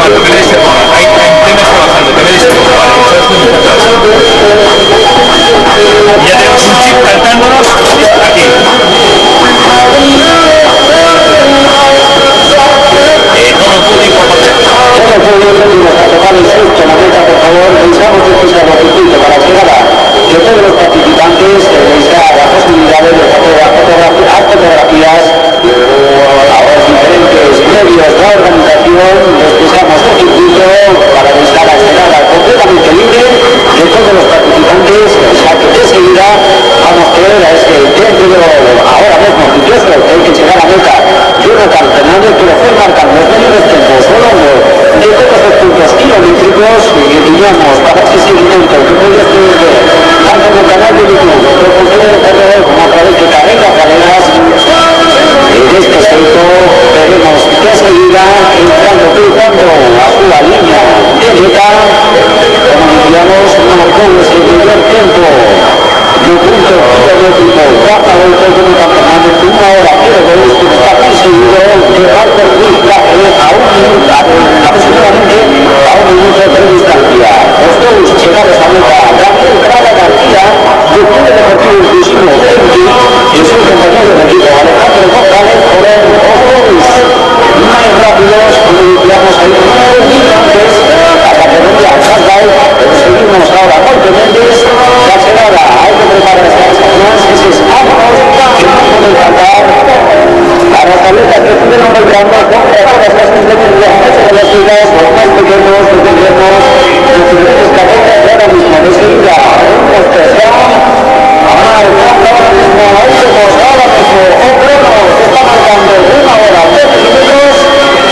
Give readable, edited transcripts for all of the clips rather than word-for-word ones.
grabar, te veréis hay temas trabajando, te veréis vale, eso es muy importante. Y ya tenemos un chip cantándonos aquí. Todo el público hasta tocar el susto, la meta, por favor, revisamos escuchar los circuitos para la llegada de todos los participantes, les da la posibilidad de fotografiar fotografías a los diferentes medios de organización. Despejamos el circuito para revisar la llegada completamente libre de todos los participantes, o sea que de seguida vamos a ver a ese dentro ahora mismo curioso que hay que llegar a la meta. Jonathan Fernández, que lo fue marcando los medios tiempos volando de todos los puntos kilométricos y diríamos para ese seguimiento que podría ver tanto en el canal de YouTube como por correo como a través de carreras. En este aspecto veremos que seguirá entrando cruzando a su línea de meta, como decíamos, con ese primer tiempo de punto kilométrico, baja del Jonathan Fernández, 1 hora 02, que está conseguido de Walter Ruiz a un minuto, aproximadamente a 1 minuto de distancia. Los dos llegados a meta, Daniel Prada García, del Club Deportivo Inclusivo Euti, y su compañero de equipo Alejandro González, fueron los más rápidos, como decíamos ahí, antes, la categoría Sandal, pero seguimos ahora con Méndez, la llegada, hay que preparar estas cosas, ese es vámonos, que no pueden faltar, a las tabletas que estuvieron volcando con todas las complementarias de las ciudades, los más pequeños, los pequeños, los diferentes carreras de ahora mismo, de seguida, un postesión, ahora mismo, ahí vemos ahora mismo, un crono que está marcando 1 hora 10 minutos,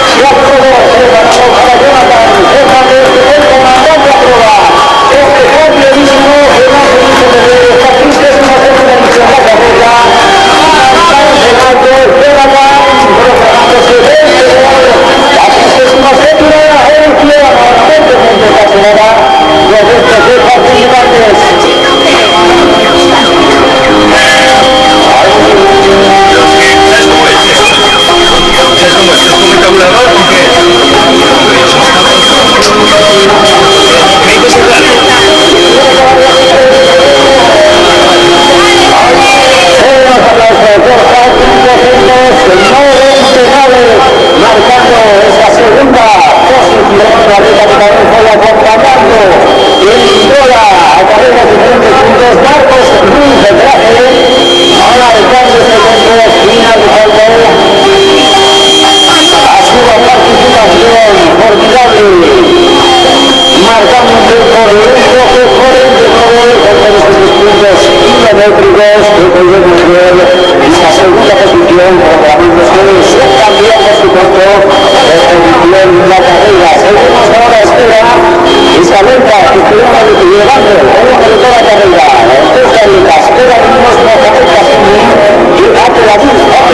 si ha podido ser ganado para Jonathan Fernández, el comandante a prueba, este completísimo que no se dice de ver esta 32ª edición de la carrera, marcando esa segunda posición, la meta que también fue acompañando en Pistola a través de diferentes puntos, Marcos Ruiz de traje, ahora el cambio de segundo, final de juego, a su participación formidable, marcando un tiempo de 1:49 con todos esos puntos kilométricos que podemos ver en esa segunda posición, programándose también por supuesto esta edición de la carrera. Seguimos ahora a espera esa lenta que estuvimos llevando de toda la carrera, las 3 carreras, pero venimos con la carrera y ante la luz, ahora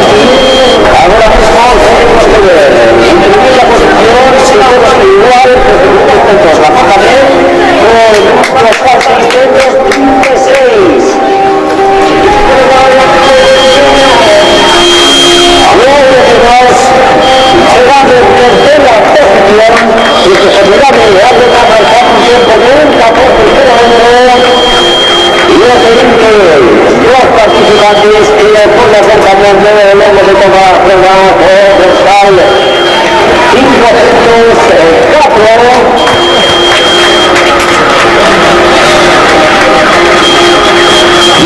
mismo tenemos que ver en primera posición, si todos igual, pues la baja de con los participantes 36. Llegando en tercera posición y que se mira de algo para marcar un tiempo de 1:14 y el siguiente dos participantes que por la acompañando el hombre de toda la prueba dorsal 504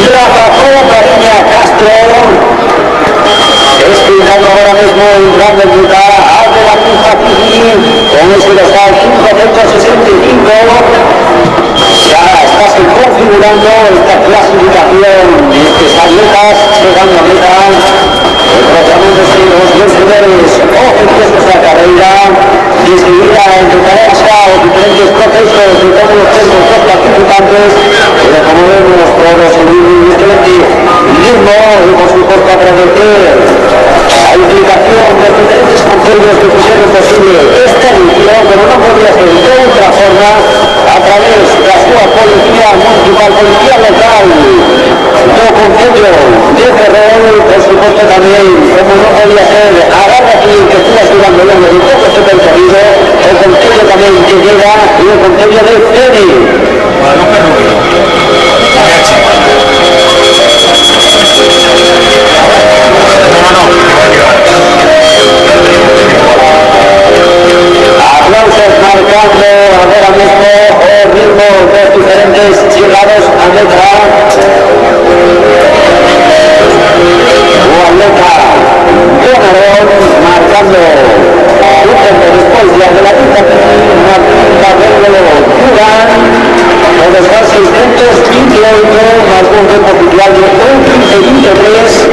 la bajó Mariña Castro, explicando ahora mismo entrando en ruta de la pista con ese dorsal 565. Ya estás configurando esta clasificación de estos atletas llegando a meta, proclamándose los vencedores oficiales de la carrera. Y enseguida intentaremos ya los diferentes procesos de todos los tiempos de participantes, pero como vemos todos en un excelente ritmo y por supuesto agradecer la implicación de diferentes consejos que pusieron posible esta edición, pero no podría ser de otra forma, a través de la policía municipal, policía local, do Concello de Ferrol, por supuesto también, como no podía ser, agarra aquí que tú vas jugando los de poco este percorrido, el contello también que llega y el contello de Fede. Guadalupe Rubio. Aplausos marcando ahora mismo el ritmo de diferentes llegados a letra. Guadalupe Bonarón marcando un tiempo después de adelantar una punta de Durán con los 628 más un tiempo oficial de 1:15:23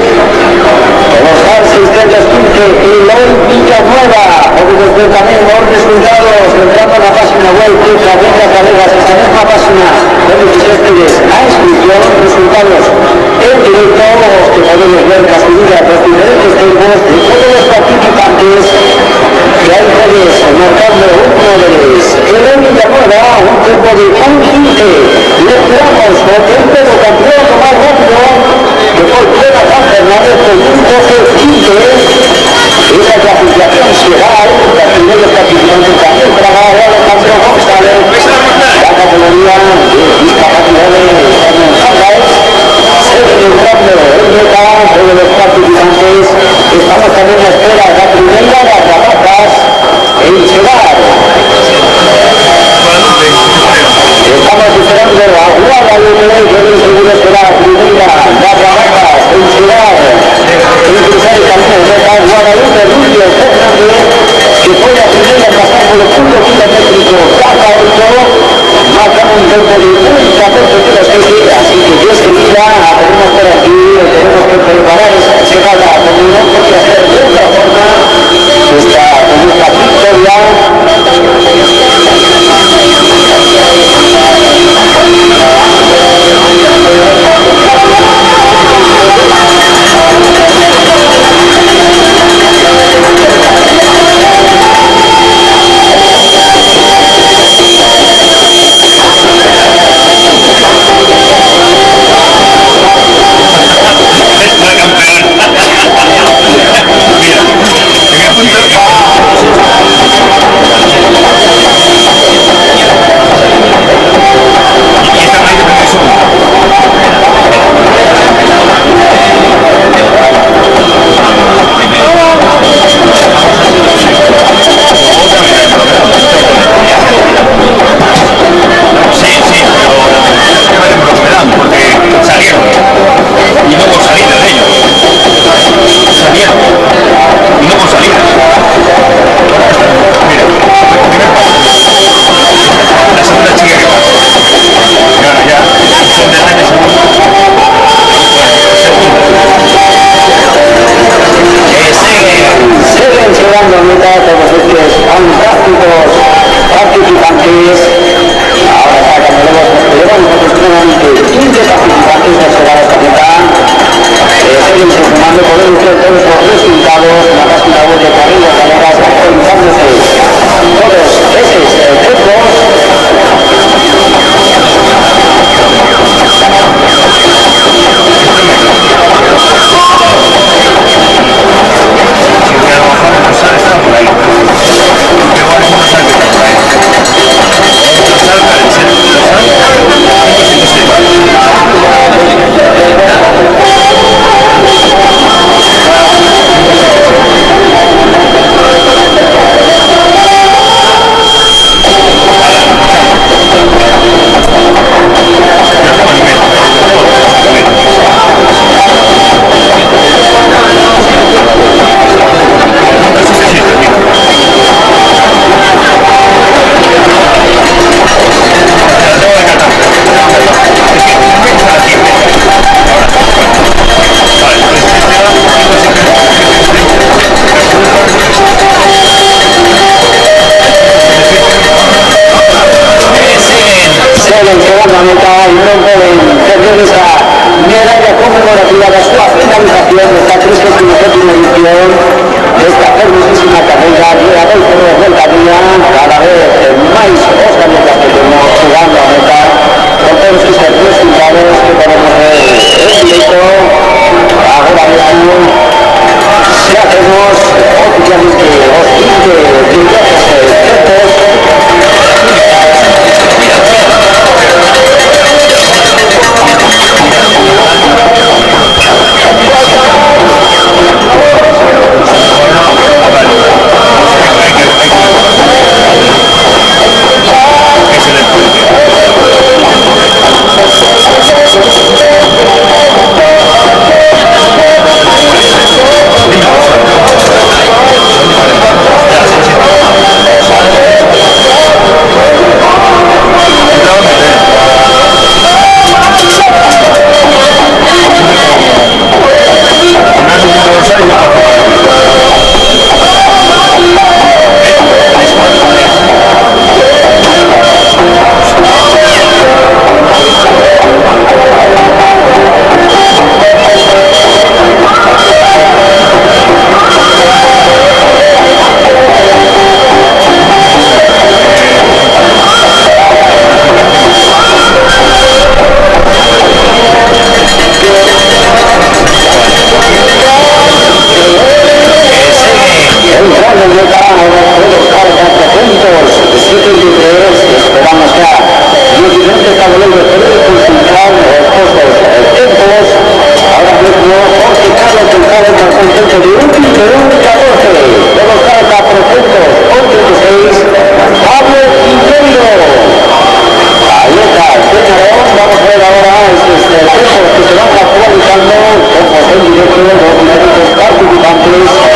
con los 615 y Loi Villanueva desde también los resultados entrando a la página web de Venga Carreras, esta misma página donde ustedes a inscripción resultados en directo que podemos ver Castilla los diferentes tiempos de todos los participantes que hay ustedes marcando un móviles el Loi Villanueva un tiempo de 1:15 le esperamos por tiempo de campeón más rápido que fue Plena San Fernández con un 12:15 y la clasificación será la primera participantes también trabaja Alejandro González, la categoría de discapacidades mentales, se encontrando en meta de los participantes. Estamos también a la espera de la primera de las trabajas en llegar. Estamos esperando a Guadalupe, yo les seguro será la primera de las trabajas en llegar. El cruzar el camino de meta Guadalupe Rubio Fernández, que fue la primera en pasar por el punto kilométrico Plaza 8, marcando un tiempo de 1:14:07, así que Dios querida, tenemos por aquí, tenemos que preparar esa llegada, porque no podía ser de otra forma, con esta victoria. Participantes, ahora sacaremos aproximadamente 15 participantes de la estación. Siguen sumando, podemos ver todos los resultados en la página web de Carreras Galegas, actualizándose todos esos tiempos. La meta y no pueden perder esa medalla conmemorativa de su finalización de esta 37ª edición de esta hermosísima carrera llevada por los del Cadía, cada vez más organizadas que tenemos jugando a meta con todos estos resultados que podemos ver en directo ahora mismo. último, Jorge Carlos González al contento de un 14, luego Carta Procesos, 11-6, Pablo Quintero. Ahí está, Peñarol, vamos a ver ahora estos tiempos que se van actualizando, ojos en directo, los médicos participantes.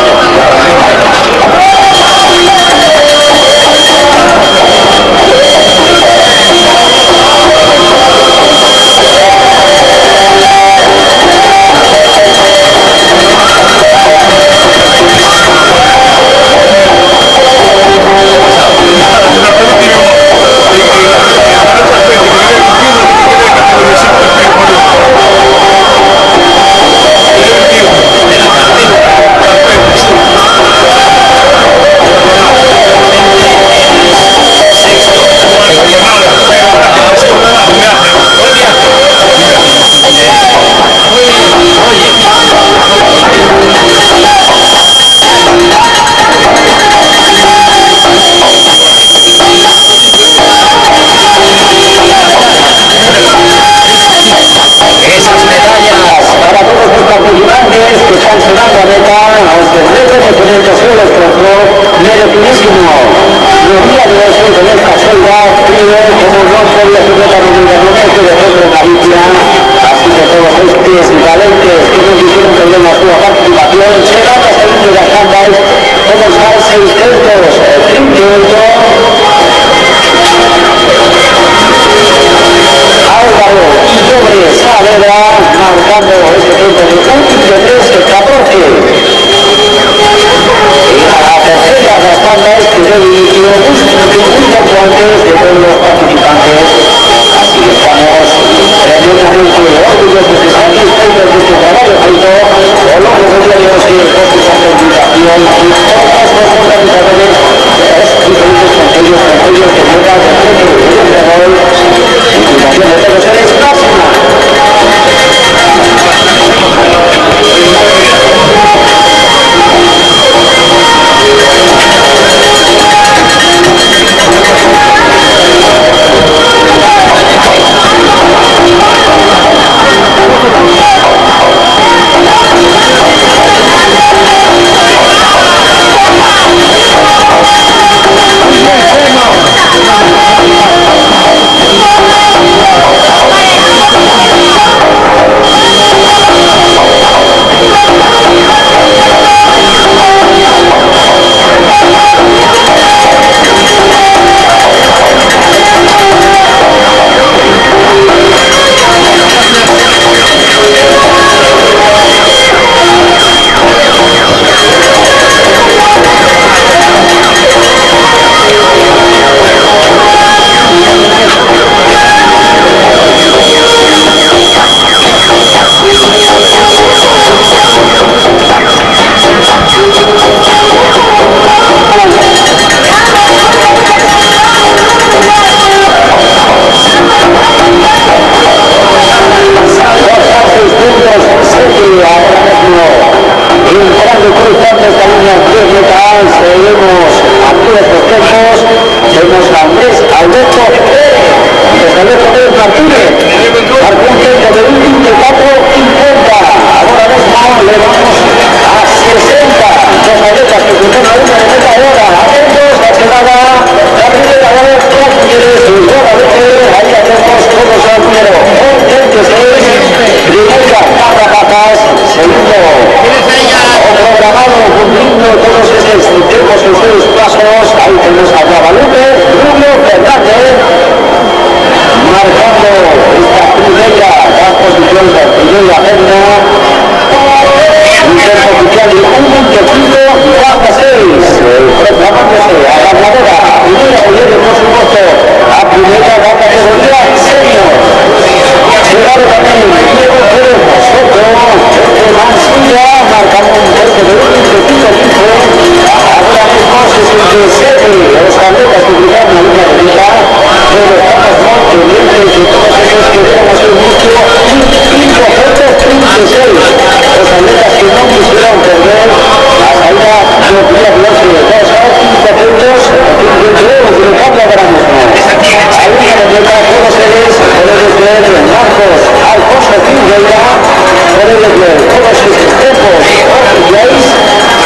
poder de todos estos tiempos oficiales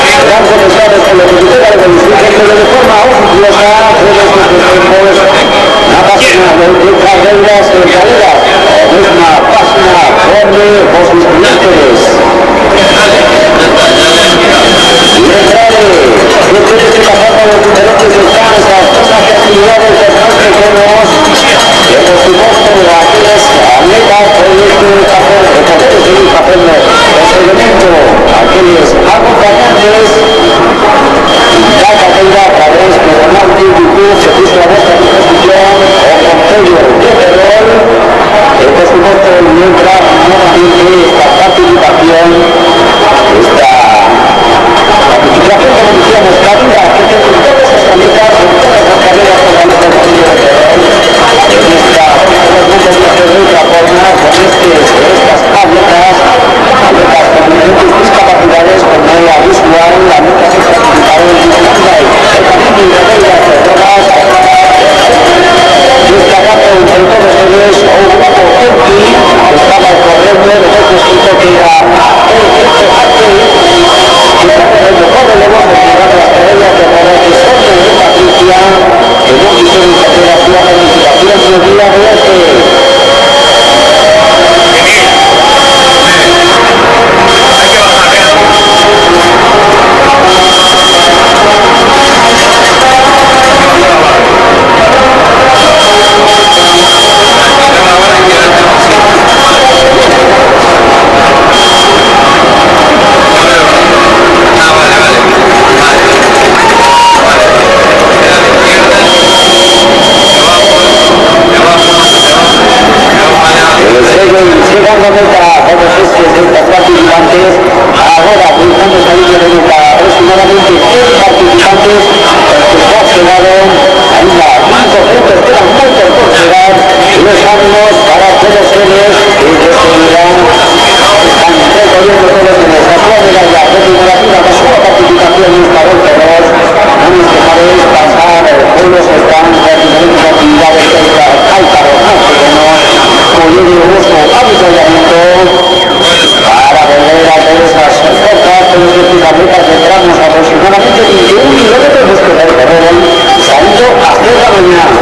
serán comentados por la Secretaría de Justicia, pero de forma oficiosa todos estos tiempos la página de otras reglas en realidad es una página donde los estudiantes y que tienes que pasar por los diferentes descansos, todas las actividades de los pequeños, que por supuesto aquellas metas, proyectos, de poder seguir haciendo el seguimiento a aquellos acompañantes, la carrera a través del canal de YouTube, se puso a vuestra disposición el Consejo de Ferrol, que por supuesto mientras nuevamente esta participación, esta participación, como decíamos, cabida que tiene todas esas metas, todas las carreras con la lucha de en esta de otra forma, con estas tabletas con diferentes discapacidades, con manera visual, la nota que participaron en el online, el camino de reglas de drogas, destacando entre todos ellos a un grupo Enki, que estaba corriendo, de otro escrito que era que el mejor de los de las carreras de Corrección de Patricia, que no quisieron hacer así a la licitación de día de este. Llegan a todos estos participantes, ahora estamos ahí de aproximadamente 10 participantes, que se quedaron ahí a 5 puntos, quedan muchos por llegar, y los ánimos para todos ellos que seguirán, están recorriendo todos en esta primera y la conmemorativa de su participación en esta Ferrol. No nos dejaréis pasar pueblos que están en diferentes actividades que hay para los más pequeños, como yo digo, nuestro avituallamiento para volver a ver esas cosas, todos estos atletas entramos aproximadamente 21 kilómetros después del Ferrol, saliendo a hacer la mañana.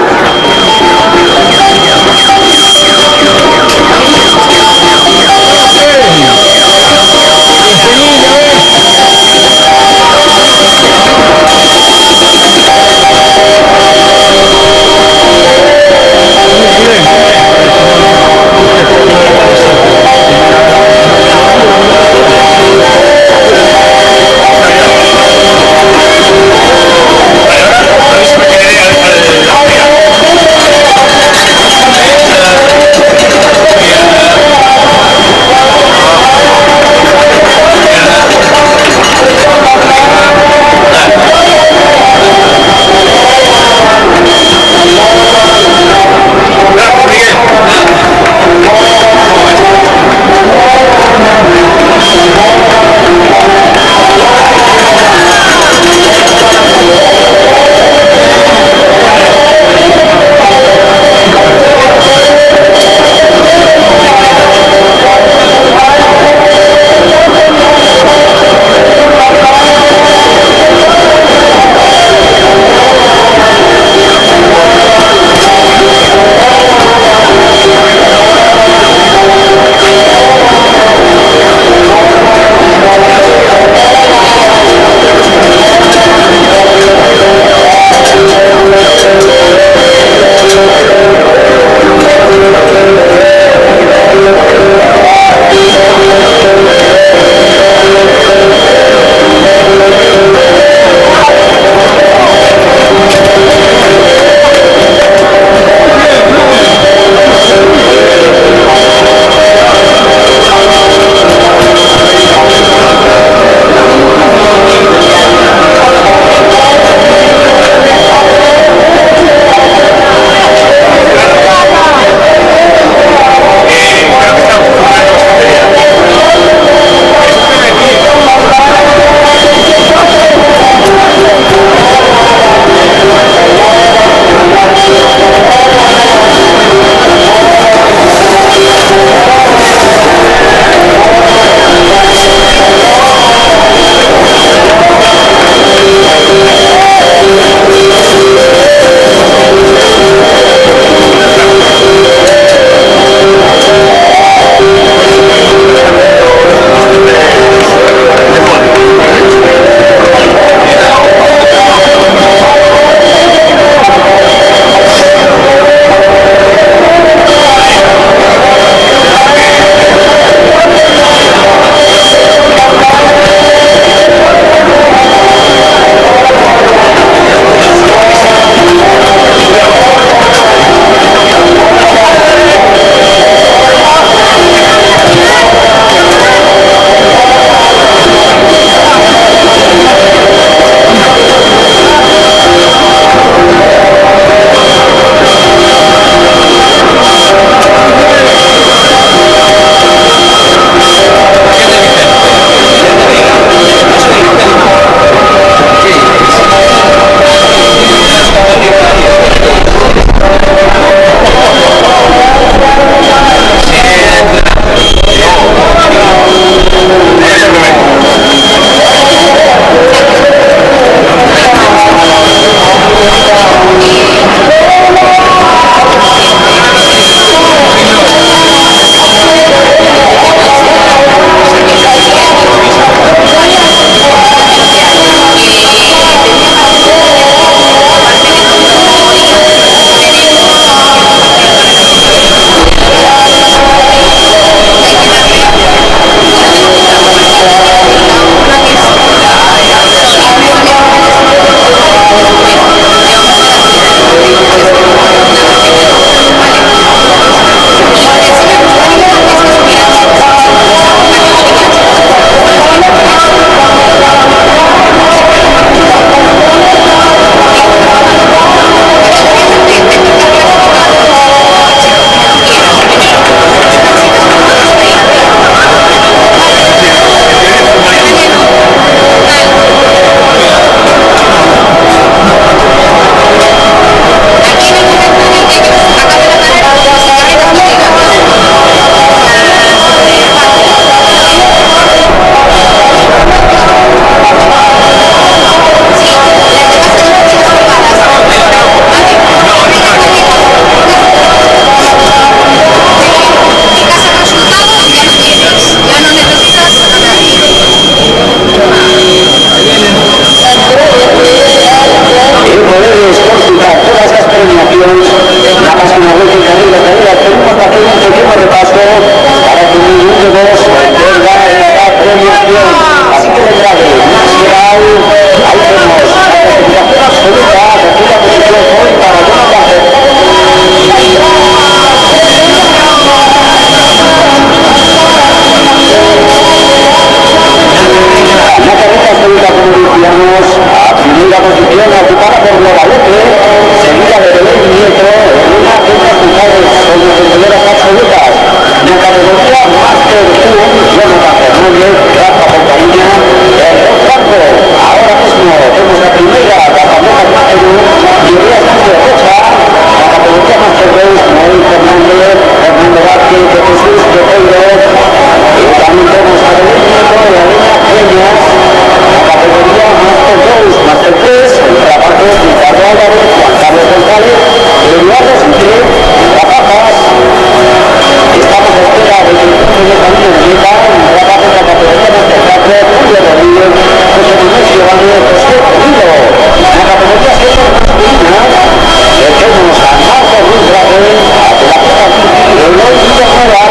clasificación. Así que detrás de Nacional, ahí tenemos la clasificación absoluta, tercera posición hoy para Jonathan. Una carrera absoluta, como decíamos, a primera posición ocupada por Lovalete, seguida de Belén Nieto, en una quinta puntuales con las primeras absolutas. En categoría Master 2, Jonathan Fernández, Rafa Fontanilla, el campo. Ahora mismo vemos la primera, la famosa Master 1, y Elías Sánchez Rocha, la categoría Master 2, Noel Fernández, Fernando Vázquez, de Jesús de Pedro, y también vemos a Belén Nieto, de Elena Peñas, la categoría Master 2, Master 3, la parte de Ricardo Álvarez, Juan Carlos González, Eduardo Sintre, La Pajas. Estamos a espera de que el punto de camino de meta, en la parte de la categoría Master 4, Julio Rodríguez, José Manuel Giovanni, José Pulido. La categoría senior masculina, tenemos a Marco Ruiz Rafael, a de la Puta Titi, Eloy Villanueva,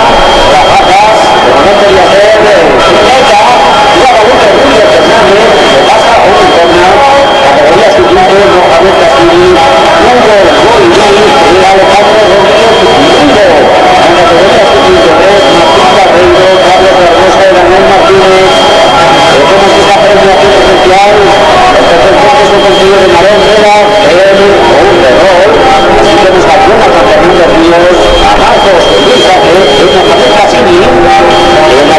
La Pajas, como no podía ser, Sineta, Guadalupe Ruiz Fernández, que pasa a un torneo, categoría siguiente, Mohamed Castillo, Hugo Goyini, y Alejandro Rodríguez Mundo. En categoría siguiente, Martín Barreiro, Carlos Barbosa y Daniel Martínez. Tenemos esta premiación especial, el tercer puesto es un conseguido de Marón Vela, un error. Así tenemos a Jonathan Fernández Ríos, a Marcos Luis Rafael, y Mohamed Casini, en la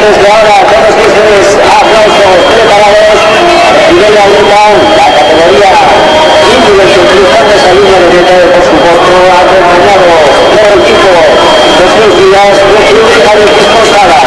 desde ahora todos ustedes aplausos preparados. Reciben la categoría Indios cruzando esa línea de meta, por supuesto, acompañado por el equipo de sus días de Clínica de Esposada.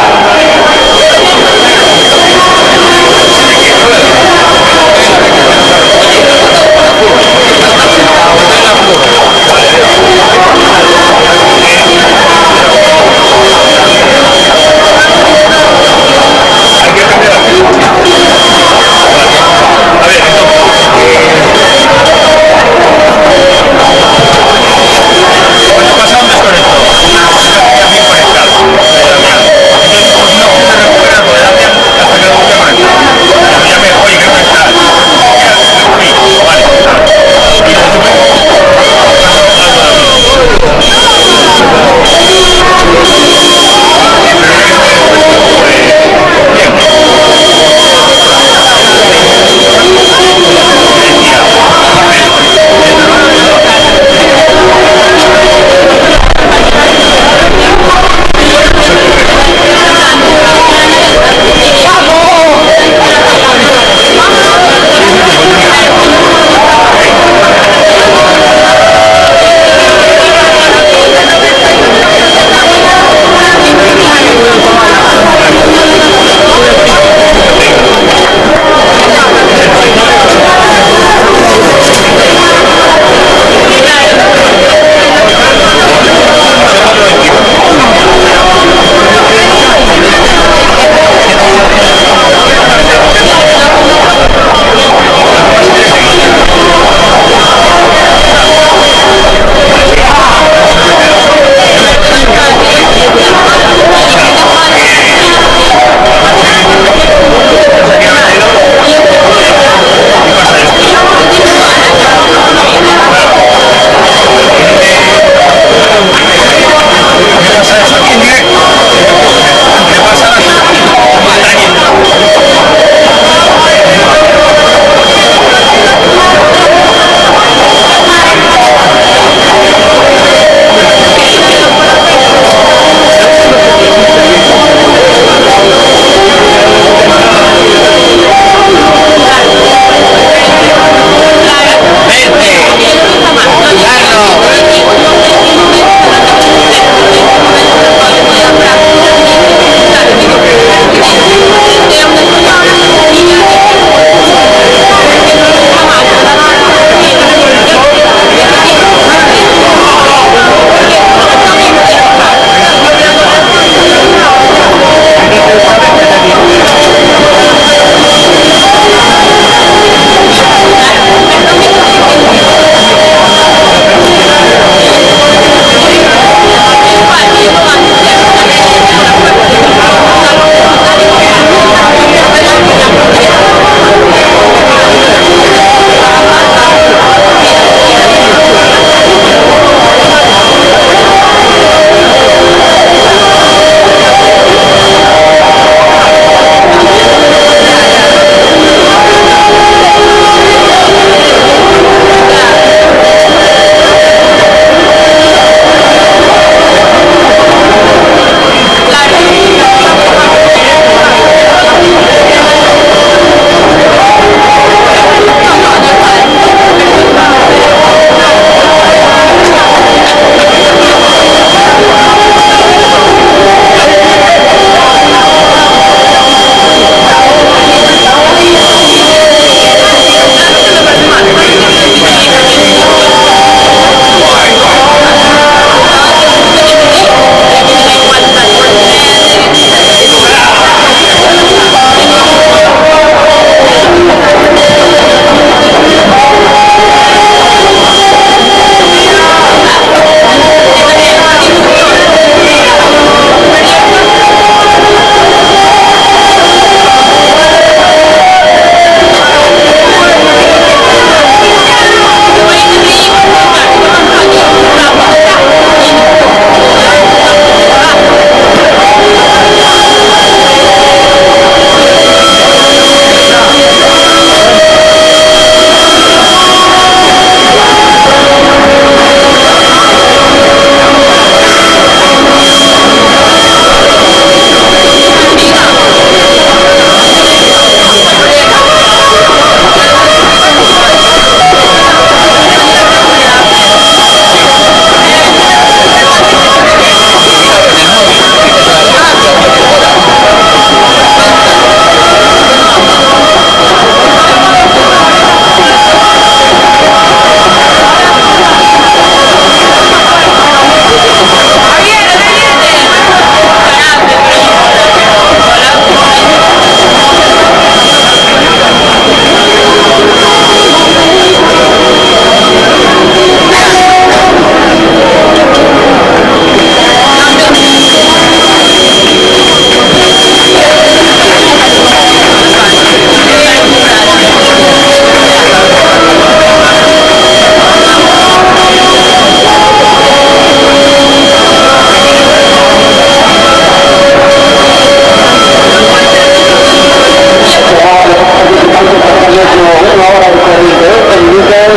mismo 1 hora y 48 minutos.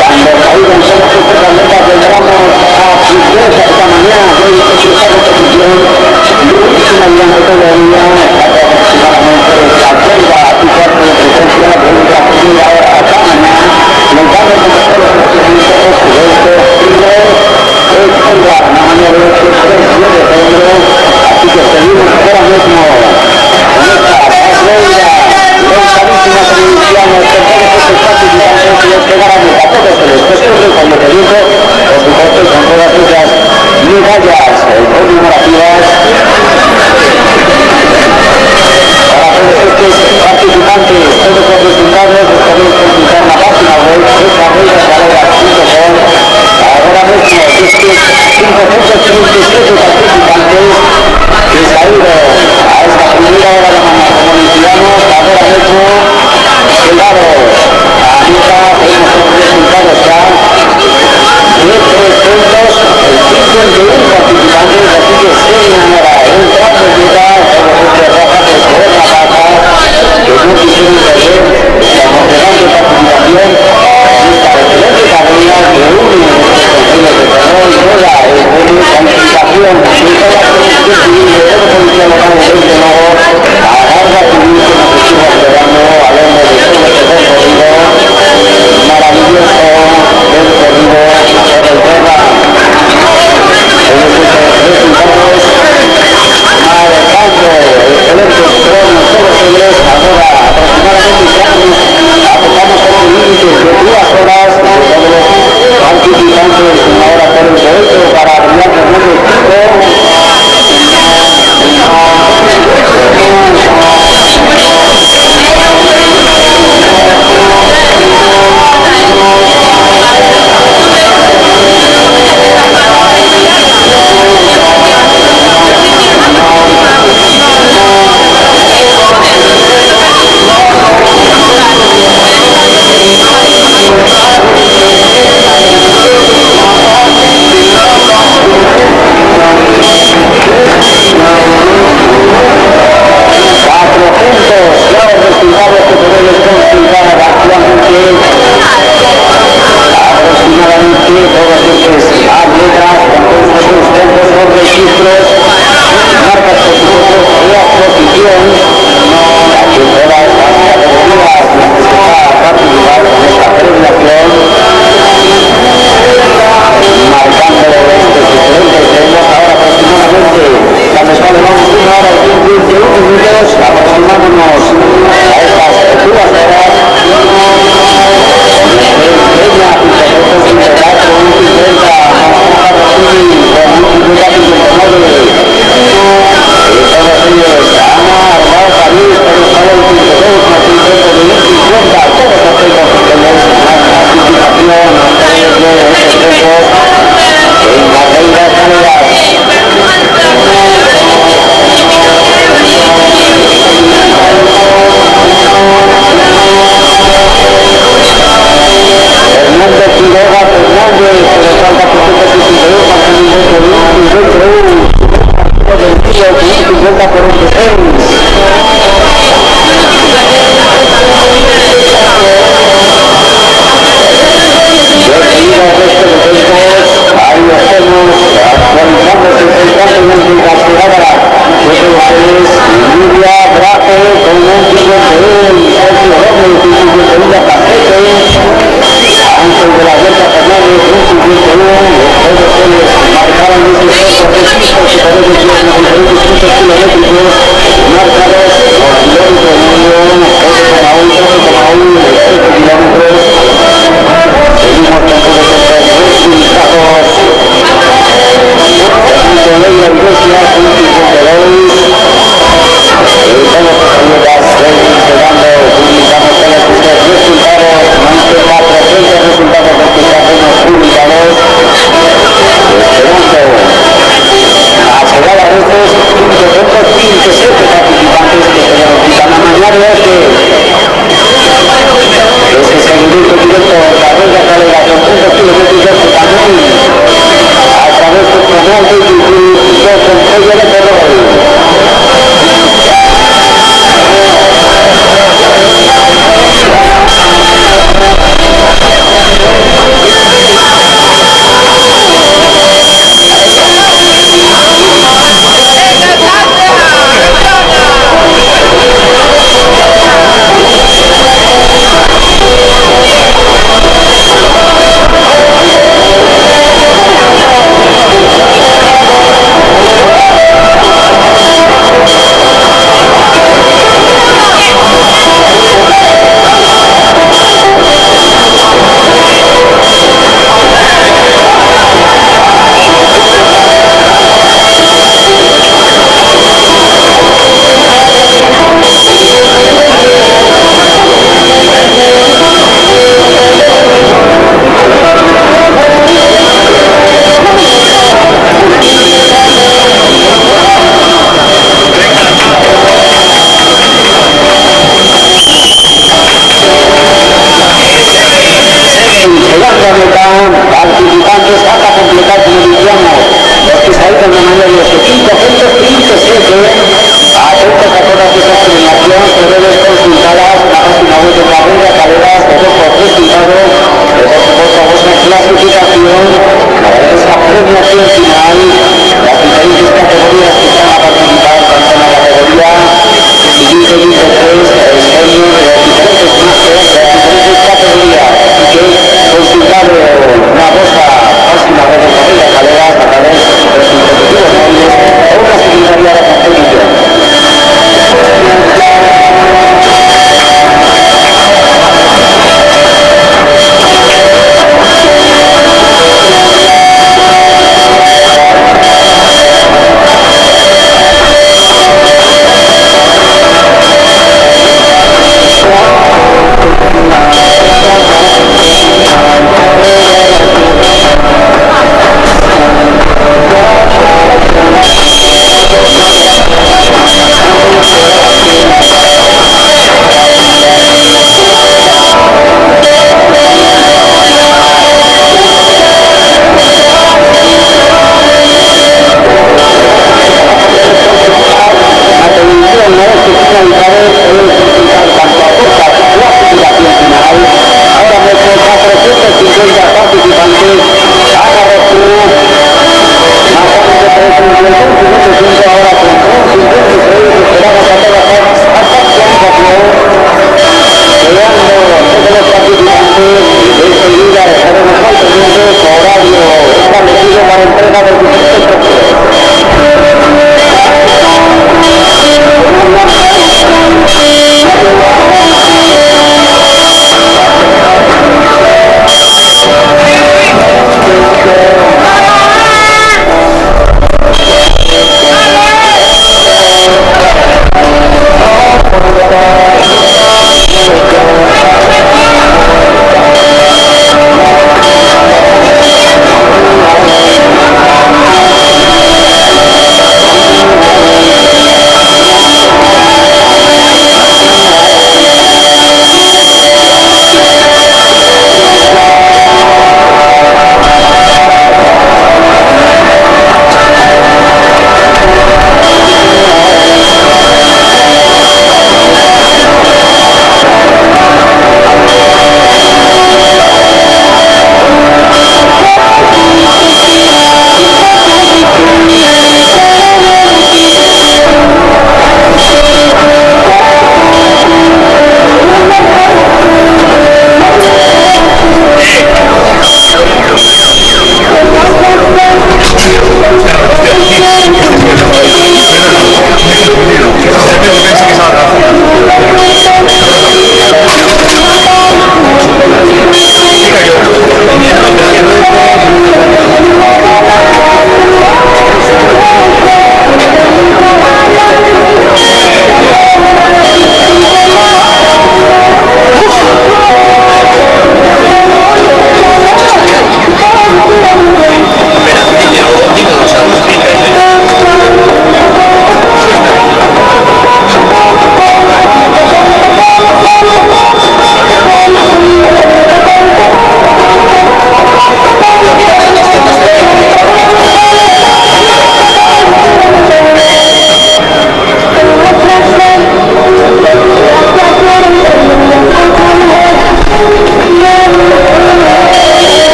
Cuando caigan todas estas atletas tendremos a Princesa esta mañana, hoy es esta competición, última durante todo el día, aproximadamente a 30 y 4 de presencia, de una primera hora hasta mañana, montando con todos los procedimientos, sudeste, primero, la mañana de 8, 3, 9 de febrero, así que seguimos ahora mismo en esta carrera, lentadísima televisión, con todos estos participantes y los que ganan a todos se les presente, como te digo, por supuesto, con todas esas medallas conmemorativas para todos estos participantes, todos los resultados los podéis consultar en la página web carreirasgaleras.com. Ahora mismo estos 537 participantes que salieron a esta primera hora de mañana como iniciamos, ahora mismo quedaron a mitad, vemos los resultados ya de 3 puntos, el 51 participantes, así que siguen ahora entrando en meta, todos estos rajas de poder la baja, que no quisieron perder la emocionante participación en esta excelente carrera que une estos concilios de terror y toda la calificación de toda la protección civil de todo policía local desde luego a la Guardia Civil que nos estuvo esperando a lo largo de todo este recorrido maravilloso recorrido por el Terra. Marcando excelentes cronos todos ellos, ahora aproximadamente ya apuntamos a un límite de 2 horas de todos los participantes, una hora 48 para Adrián Fernández Chico.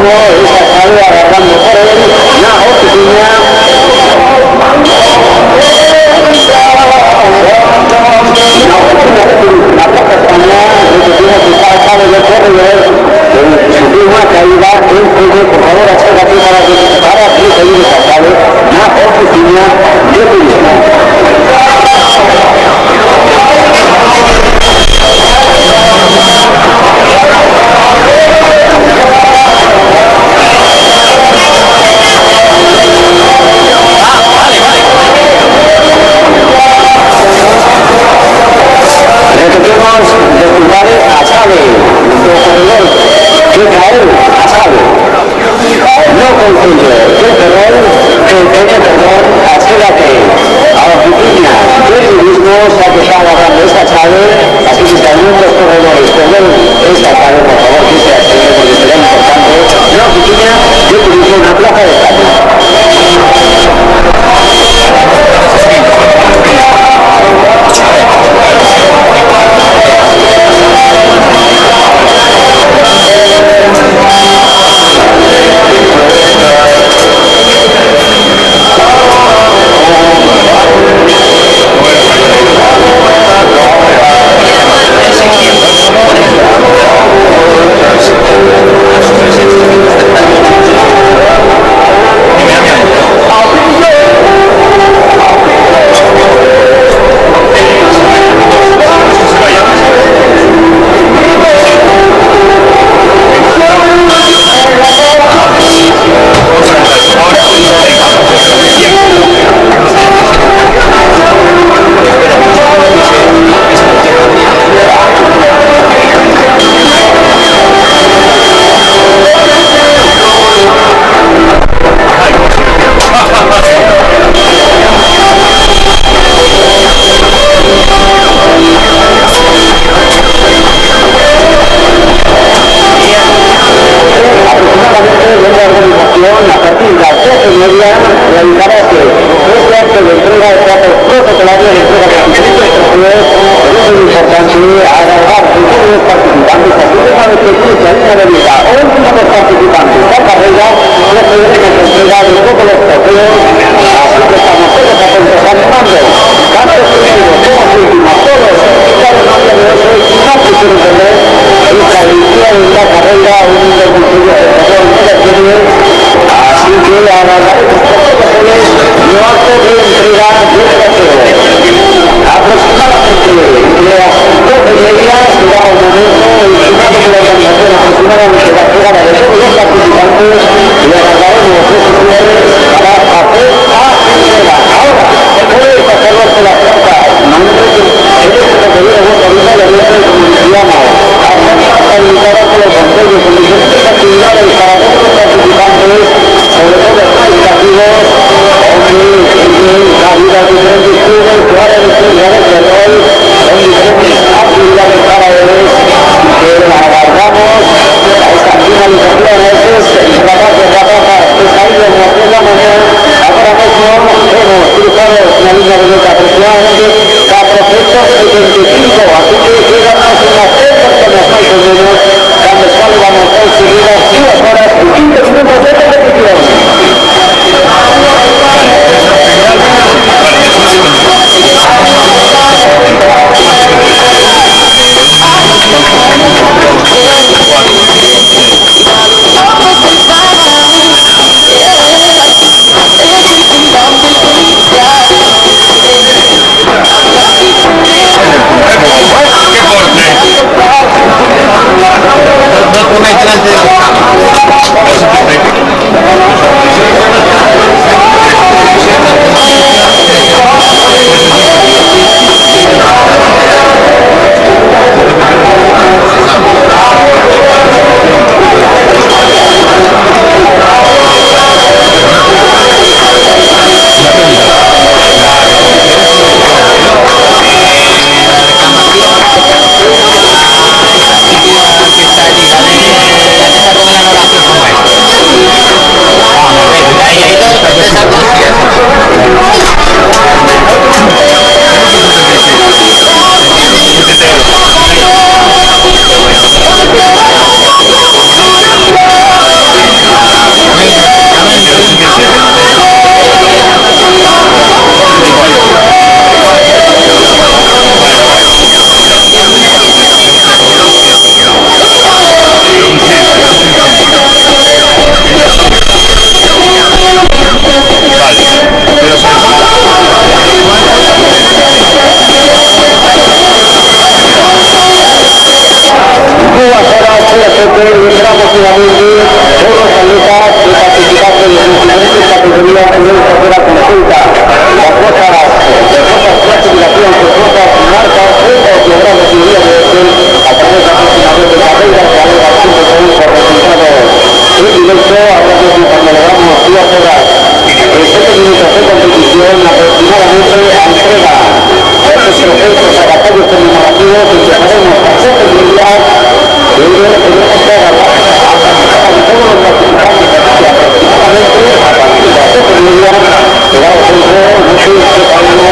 mismo esta sale agarrando por él la oficina. La Plaza España, repetimos que está sale de corredor, sufrió una caída en juego, por favor, acércate para que seguir esta sale la oficina de turismo. Repetimos, descuidar a Chávez, nuestro corredor, que caer a Chávez. No confunde, que perdón, que tiene perdón, acércate a la oficina de turismo, se ha quedado agarrando esta Chávez, así que también los corredores corren esta Chávez, por favor, que se accede, porque será importante, la oficina de turismo en la Plaza de España. A partir de las 12:30 realizará este acto de entrega de datos protocolarios de entrega de documentos extranjeros. Por eso es importante agarrar a todos los participantes a su tema de experiencia en la vida o último de los participantes de la carrera procederán a la entrega de todos los trofeos. Así que estamos todos atentos animando tanto primeros como últimos, todos cada nombre de eso y no se quieren perder esta edición de la carrera un domicilio de favor no la tiene. Así que agarraremos protocolos lo acto de entrega de trofeo. Aproximadamente entre las 12:30 será el momento el final de la organización aproximadamente la pegada de todos los participantes y agarraremos esos señores para hacer la entrega. Ahora, puede pasarlo por la plaza. No me parece que se refiere a vuestra vida y a vuestra comunidad. Habilitada por los consejos con diferentes actividades para todos los participantes, sobre todo los más activos, la vida de diferentes clubes, claro, actividades de rol, son diferentes actividades para ellos que aguardamos a esta finalización. Ese es el trabajo de la baja que ha ido en la mañana. Ahora mismo hemos cruzado una línea de meta aproximadamente 475, así que quedamos unas 3 personas más o menos, cuando solo vamos a conseguir 2 horas y 15 minutos de competición. esperamos finalmente todos los atletas que participaron en diferentes categorías en esta tercera consulta. Las cosas clasificación, sus cosas marcas, frutas y grandes teorías de Excel a través de la página web de carreras que alega .com por resultados en directo a través de Informelogramos y Horas. En 7 minutos de competición aproximadamente a entrega estos trofeos a batallos conmemorativos que llamaremos a seguridad de ellos tenemos que agarrar a todos los participantes que aproximadamente a partir de las 7 medidas será el centro de que separemos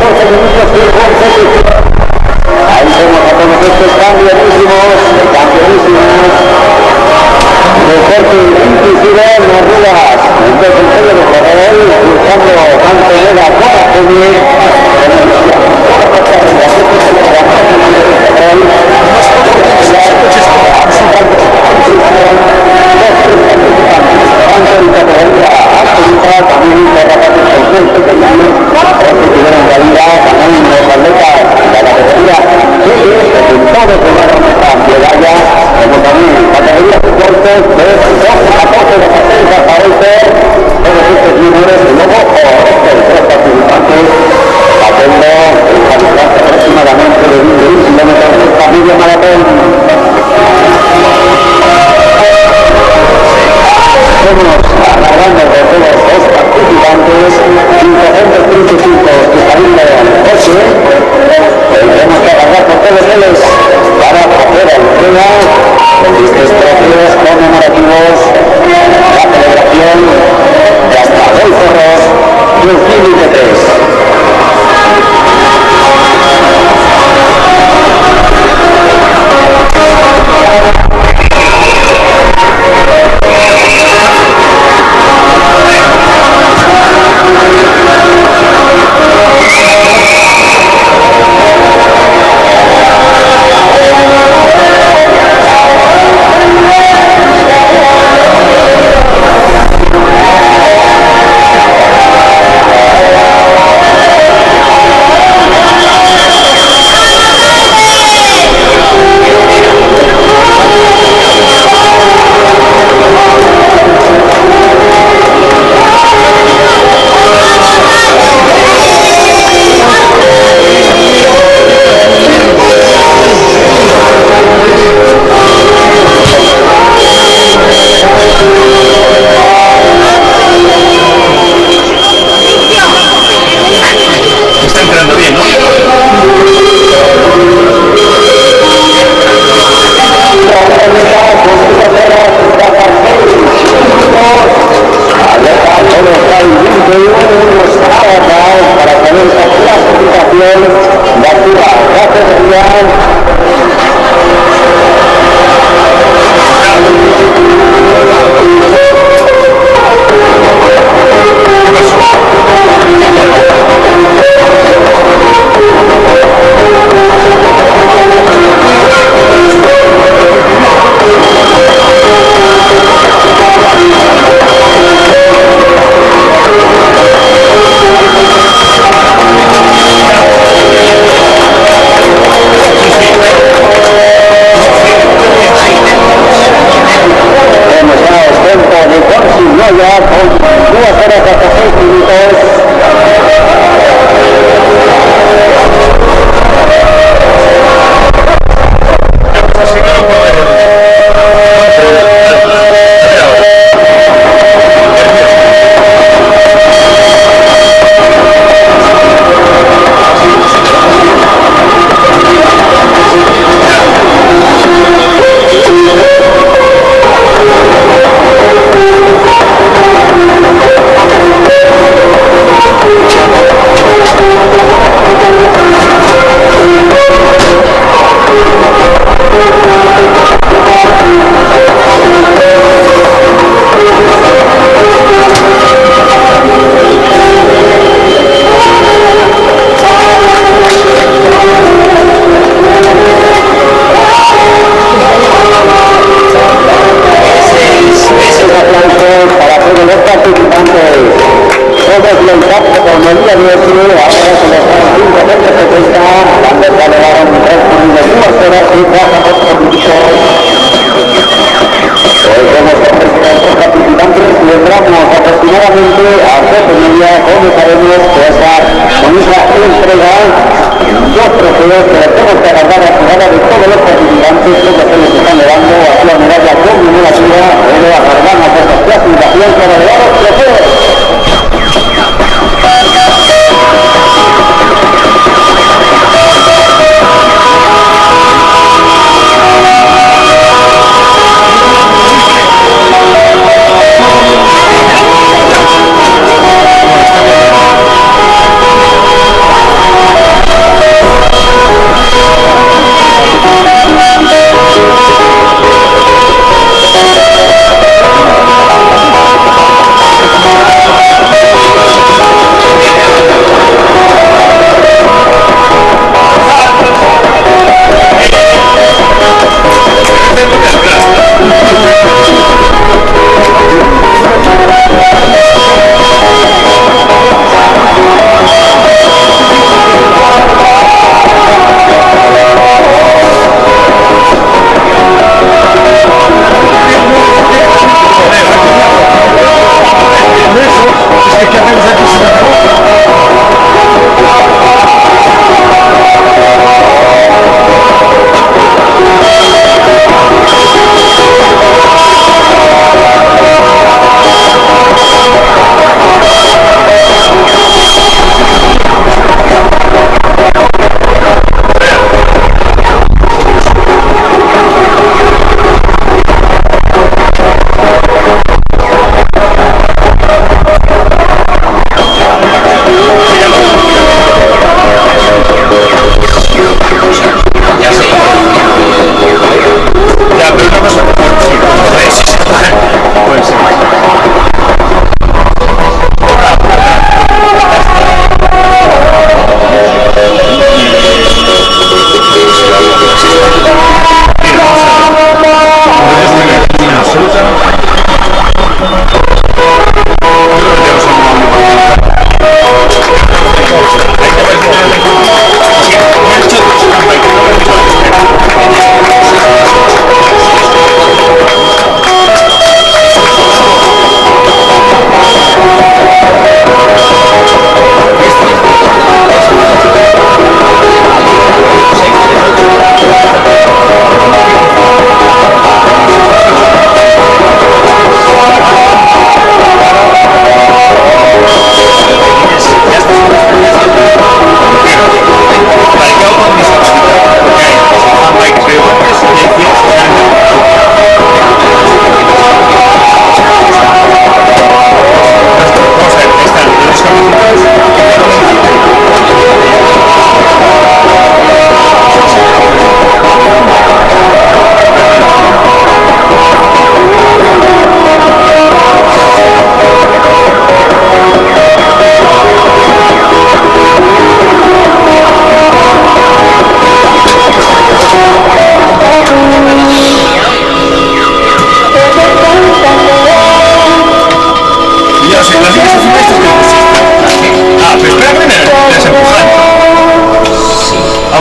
14 minutos de consecución. Ahí vemos a todos estos campeonísimos, deporte inclusive no dudas, desde el medio de Corredor, buscando mantener a toda serie,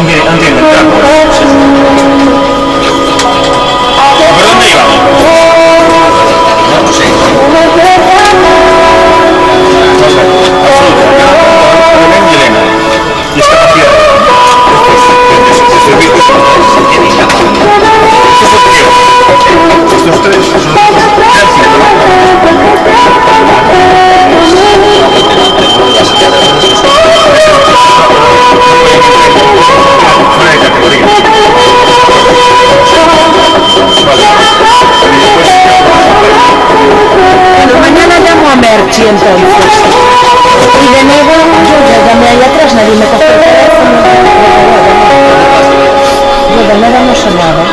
antes de entrar. ¿Por dónde íbamos? No sé. Discapacidad. Estos tres son fuera de categoría. Bueno, mañana llamo a Merchi entonces. Y de nuevo, yo ya llamé ahí atrás, nadie me cogió el teléfono. Yo de nuevo no sonaba.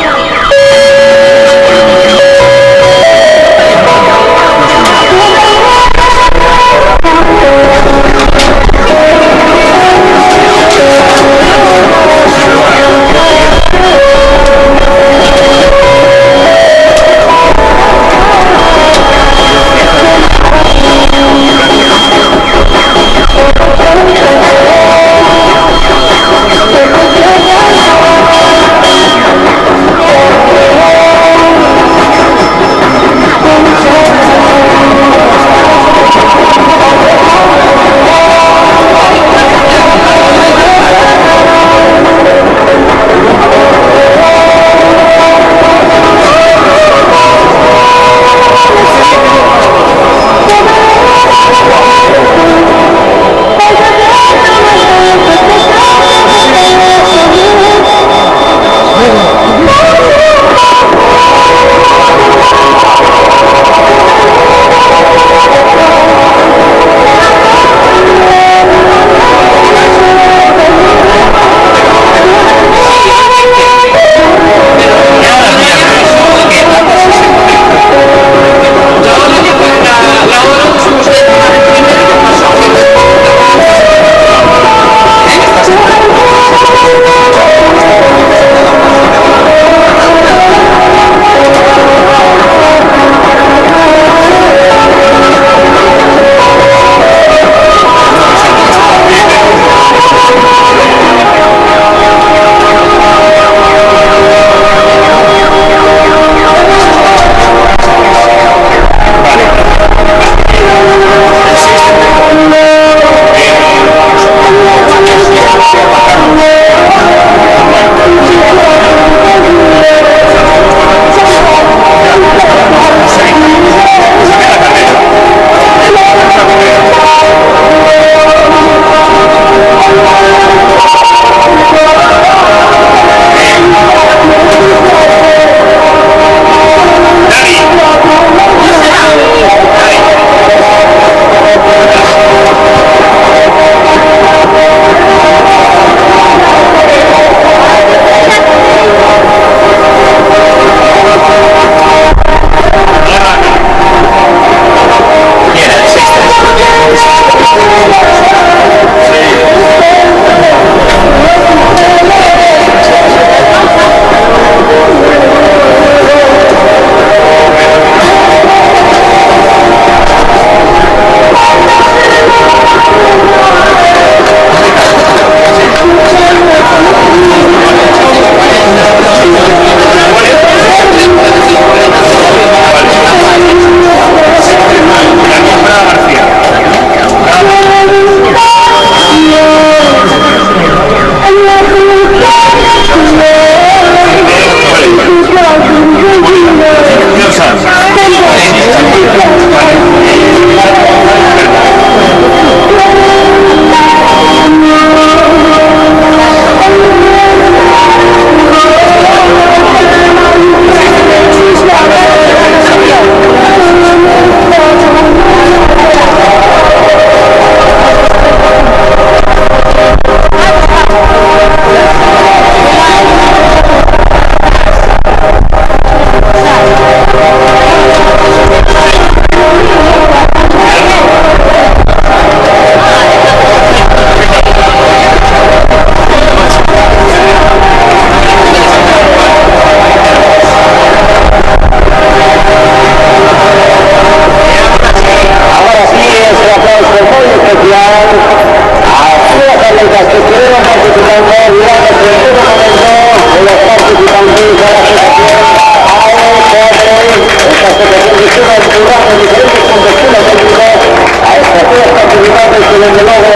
desde luego